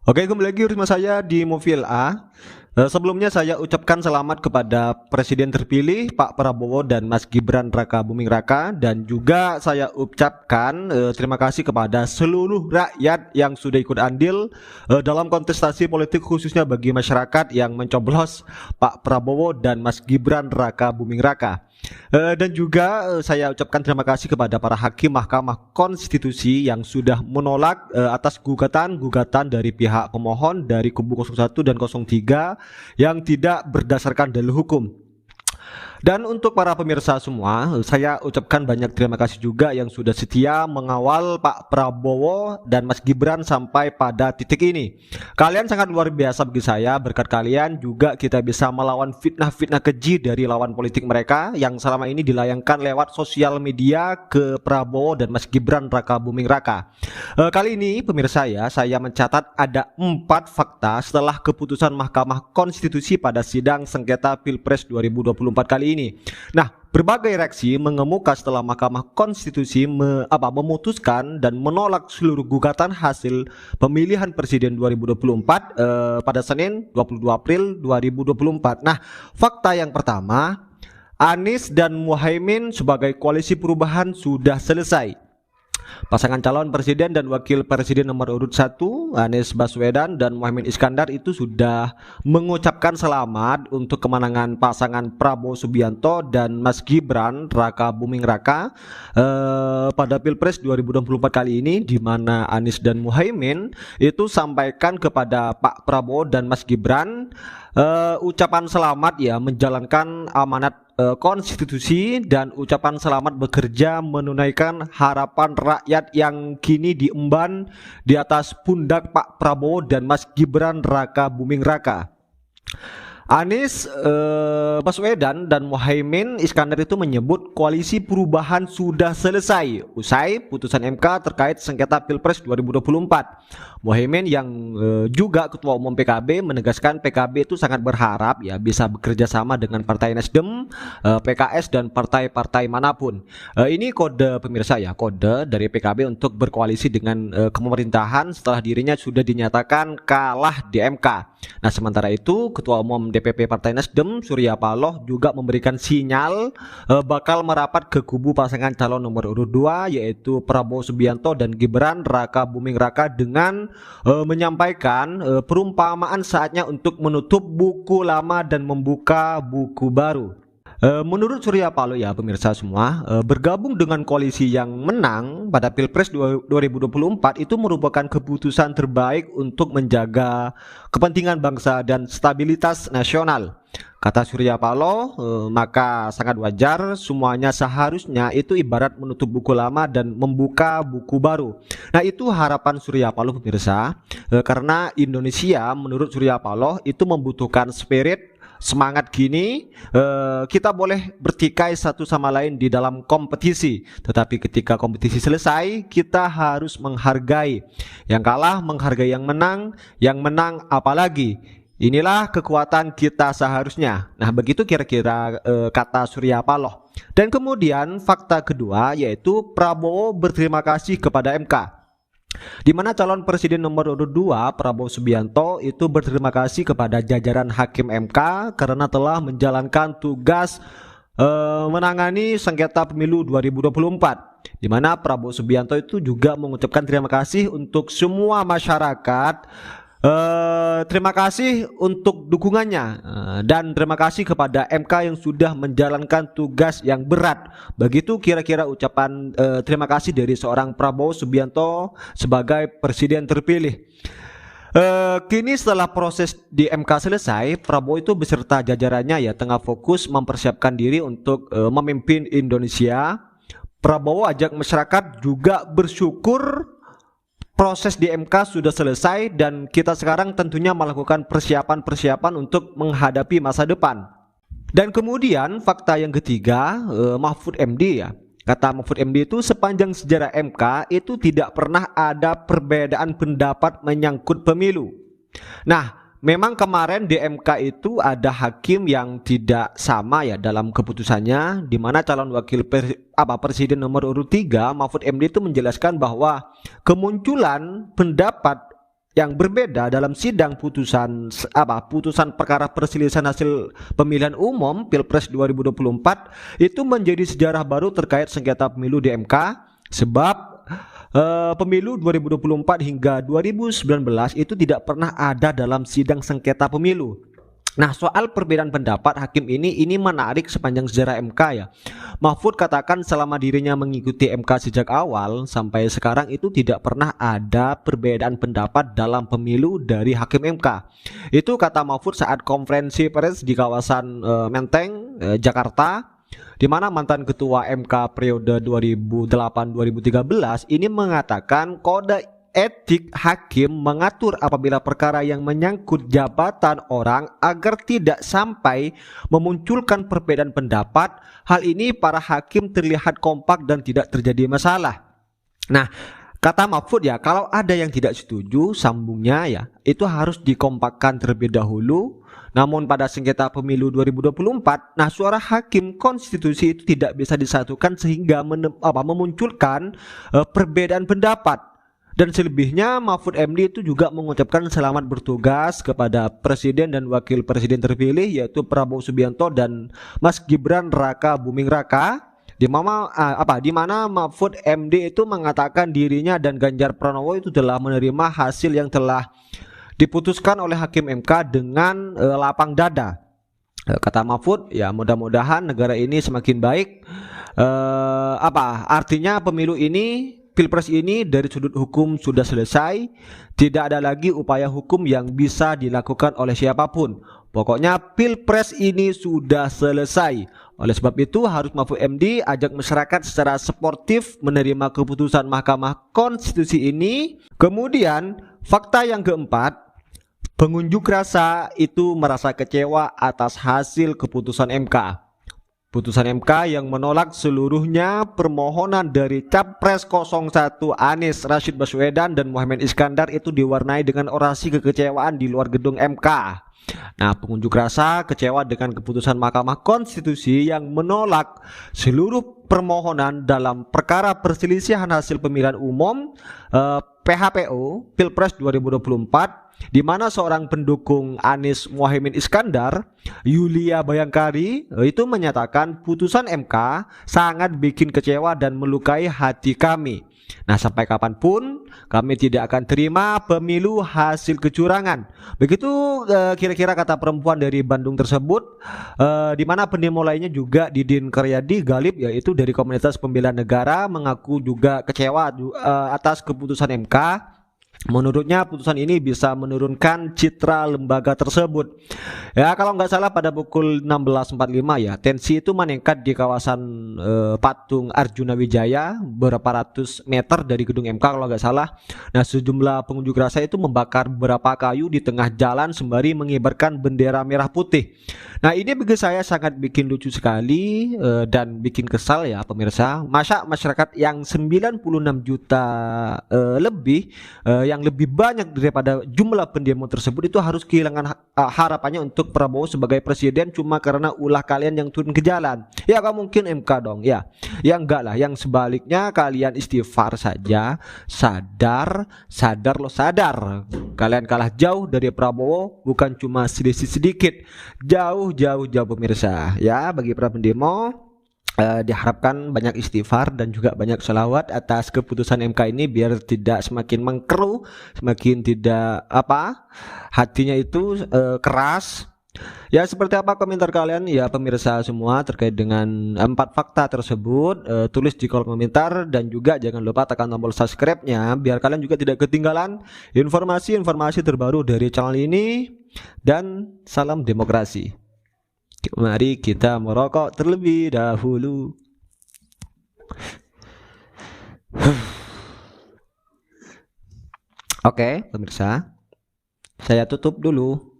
Oke, kembali lagi bersama saya di Mobil A. Sebelumnya saya ucapkan selamat kepada Presiden terpilih Pak Prabowo dan Mas Gibran Raka Buming Raka, dan juga saya ucapkan terima kasih kepada seluruh rakyat yang sudah ikut andil dalam kontestasi politik, khususnya bagi masyarakat yang mencoblos Pak Prabowo dan Mas Gibran Raka Buming Raka. Dan juga saya ucapkan terima kasih kepada para hakim Mahkamah Konstitusi yang sudah menolak atas gugatan dari pihak pemohon dari kubu 01 dan 03 yang tidak berdasarkan dalil hukum. Dan untuk para pemirsa semua, saya ucapkan banyak terima kasih juga yang sudah setia mengawal Pak Prabowo dan Mas Gibran sampai pada titik ini. Kalian sangat luar biasa bagi saya. Berkat kalian juga kita bisa melawan fitnah-fitnah keji dari lawan politik mereka yang selama ini dilayangkan lewat sosial media ke Prabowo dan Mas Gibran Raka Buming Raka. Kali ini pemirsa ya, saya mencatat ada 4 fakta setelah keputusan Mahkamah Konstitusi pada sidang sengketa Pilpres 2024 kali ini. Nah, berbagai reaksi mengemuka setelah Mahkamah Konstitusi memutuskan dan menolak seluruh gugatan hasil pemilihan presiden 2024 pada Senin 22 April 2024. Nah, fakta yang pertama, Anies dan Muhaimin sebagai koalisi perubahan sudah selesai. Pasangan calon presiden dan wakil presiden nomor urut 1 Anies Baswedan dan Muhaimin Iskandar itu sudah mengucapkan selamat untuk kemenangan pasangan Prabowo Subianto dan Mas Gibran Raka Buming Raka pada Pilpres 2024 kali ini, di mana Anies dan Muhaimin itu sampaikan kepada Pak Prabowo dan Mas Gibran ucapan selamat ya menjalankan amanat konstitusi dan ucapan selamat bekerja menunaikan harapan rakyat yang kini diemban di atas pundak Pak Prabowo dan Mas Gibran Raka Buming Raka. Anies Baswedan dan Muhaimin Iskandar itu menyebut koalisi perubahan sudah selesai usai putusan MK terkait sengketa Pilpres 2024. Muhaimin yang juga ketua umum PKB menegaskan PKB itu sangat berharap ya bisa bekerja sama dengan Partai Nasdem, PKS dan partai-partai manapun. Ini kode pemirsa ya, kode dari PKB untuk berkoalisi dengan pemerintahan setelah dirinya sudah dinyatakan kalah di MK. Nah, sementara itu ketua umum DPP Partai Nasdem Surya Paloh juga memberikan sinyal bakal merapat ke kubu pasangan calon nomor urut 2 yaitu Prabowo Subianto dan Gibran Raka Buming Raka dengan menyampaikan perumpamaan saatnya untuk menutup buku lama dan membuka buku baru. Menurut Surya Paloh ya pemirsa semua, bergabung dengan koalisi yang menang pada Pilpres 2024 itu merupakan keputusan terbaik untuk menjaga kepentingan bangsa dan stabilitas nasional. Kata Surya Paloh, maka sangat wajar semuanya seharusnya itu ibarat menutup buku lama dan membuka buku baru. Nah, itu harapan Surya Paloh pemirsa, karena Indonesia menurut Surya Paloh itu membutuhkan spirit semangat gini. Kita boleh bertikai satu sama lain di dalam kompetisi, tetapi ketika kompetisi selesai kita harus menghargai yang kalah, menghargai yang menang apalagi. Inilah kekuatan kita seharusnya. Nah, begitu kira-kira kata Surya Paloh. Dan kemudian fakta kedua yaitu Prabowo berterima kasih kepada MK. Di mana calon presiden nomor urut 2 Prabowo Subianto itu berterima kasih kepada jajaran hakim MK karena telah menjalankan tugas menangani sengketa pemilu 2024. Di mana Prabowo Subianto itu juga mengucapkan terima kasih untuk semua masyarakat. Terima kasih untuk dukungannya dan terima kasih kepada MK yang sudah menjalankan tugas yang berat. Begitu kira-kira ucapan terima kasih dari seorang Prabowo Subianto sebagai presiden terpilih. Kini setelah proses di MK selesai, Prabowo itu beserta jajarannya ya tengah fokus mempersiapkan diri untuk memimpin Indonesia. Prabowo ajak masyarakat juga bersyukur proses di MK sudah selesai dan kita sekarang tentunya melakukan persiapan-persiapan untuk menghadapi masa depan. Dan kemudian fakta yang ketiga, Mahfud MD ya. Kata Mahfud MD itu sepanjang sejarah MK itu tidak pernah ada perbedaan pendapat menyangkut pemilu. Nah, memang kemarin di MK itu ada hakim yang tidak sama ya dalam keputusannya, di mana calon wakil presiden nomor urut 3 Mahfud MD itu menjelaskan bahwa kemunculan pendapat yang berbeda dalam sidang putusan perkara perselisihan hasil pemilihan umum Pilpres 2024 itu menjadi sejarah baru terkait sengketa pemilu di MK, sebab pemilu 2024 hingga 2019 itu tidak pernah ada dalam sidang sengketa pemilu. Nah, soal perbedaan pendapat hakim ini menarik sepanjang sejarah MK ya. Mahfud katakan selama dirinya mengikuti MK sejak awal sampai sekarang itu tidak pernah ada perbedaan pendapat dalam pemilu dari hakim MK. Itu kata Mahfud saat konferensi pers di kawasan Menteng, Jakarta, di mana mantan ketua MK periode 2008-2013 ini mengatakan kode etik hakim mengatur apabila perkara yang menyangkut jabatan orang agar tidak sampai memunculkan perbedaan pendapat. Hal ini para hakim terlihat kompak dan tidak terjadi masalah. Nah, kata Mahfud ya, kalau ada yang tidak setuju, sambungnya ya, itu harus dikompakkan terlebih dahulu. Namun pada sengketa pemilu 2024, nah suara hakim konstitusi itu tidak bisa disatukan sehingga memunculkan perbedaan pendapat. Dan selebihnya Mahfud MD itu juga mengucapkan selamat bertugas kepada Presiden dan Wakil Presiden terpilih yaitu Prabowo Subianto dan Mas Gibran Raka Buming Raka, di mana Mahfud MD itu mengatakan dirinya dan Ganjar Pranowo itu telah menerima hasil yang telah diputuskan oleh hakim MK dengan lapang dada. Kata Mahfud, ya mudah-mudahan negara ini semakin baik. Artinya pemilu ini, Pilpres ini dari sudut hukum sudah selesai, tidak ada lagi upaya hukum yang bisa dilakukan oleh siapapun. Pokoknya Pilpres ini sudah selesai. Oleh sebab itu harus Mahfud MD ajak masyarakat secara sportif menerima keputusan Mahkamah Konstitusi ini. Kemudian fakta yang keempat, pengunjuk rasa itu merasa kecewa atas hasil keputusan MK. Putusan MK yang menolak seluruhnya permohonan dari Capres 01 Anies Rashid Baswedan dan Muhammad Iskandar itu diwarnai dengan orasi kekecewaan di luar gedung MK. Nah, pengunjuk rasa kecewa dengan keputusan Mahkamah Konstitusi yang menolak seluruh permohonan dalam perkara perselisihan hasil pemilihan umum PHPU Pilpres 2024, di mana seorang pendukung Anies Muhaimin Iskandar, Yulia Bayangkari, itu menyatakan putusan MK sangat bikin kecewa dan melukai hati kami. Nah, sampai kapanpun kami tidak akan terima pemilu hasil kecurangan. Begitu kira-kira kata perempuan dari Bandung tersebut, di mana pendemo lainnya juga Didin Karyadi Galib, yaitu dari komunitas pembela negara, mengaku juga kecewa atas keputusan MK. Menurutnya putusan ini bisa menurunkan citra lembaga tersebut. Ya, kalau nggak salah pada pukul 16.45 ya, tensi itu meningkat di kawasan patung Arjuna Wijaya beberapa ratus meter dari gedung MK kalau nggak salah. Nah, sejumlah pengunjuk rasa itu membakar beberapa kayu di tengah jalan sembari mengibarkan bendera merah putih. Nah, ini bagi saya sangat bikin lucu sekali dan bikin kesal ya pemirsa. Masa masyarakat yang 96 juta lebih yang lebih banyak daripada jumlah pendemo tersebut itu harus kehilangan harapannya untuk Prabowo sebagai presiden cuma karena ulah kalian yang turun ke jalan. Ya gak mungkin MK dong ya. Ya enggak lah, yang sebaliknya kalian istighfar saja. Sadar kalian kalah jauh dari Prabowo, bukan cuma sedikit, jauh pemirsa. Ya, bagi para pendemo diharapkan banyak istighfar dan juga banyak selawat atas keputusan MK ini biar tidak semakin mengkeruh, semakin tidak hatinya itu keras. Ya, seperti apa komentar kalian ya pemirsa semua terkait dengan 4 fakta tersebut? Tulis di kolom komentar dan juga jangan lupa tekan tombol subscribe-nya biar kalian juga tidak ketinggalan informasi-informasi terbaru dari channel ini. Dan salam demokrasi. Mari kita merokok terlebih dahulu. Oke, pemirsa, saya tutup dulu.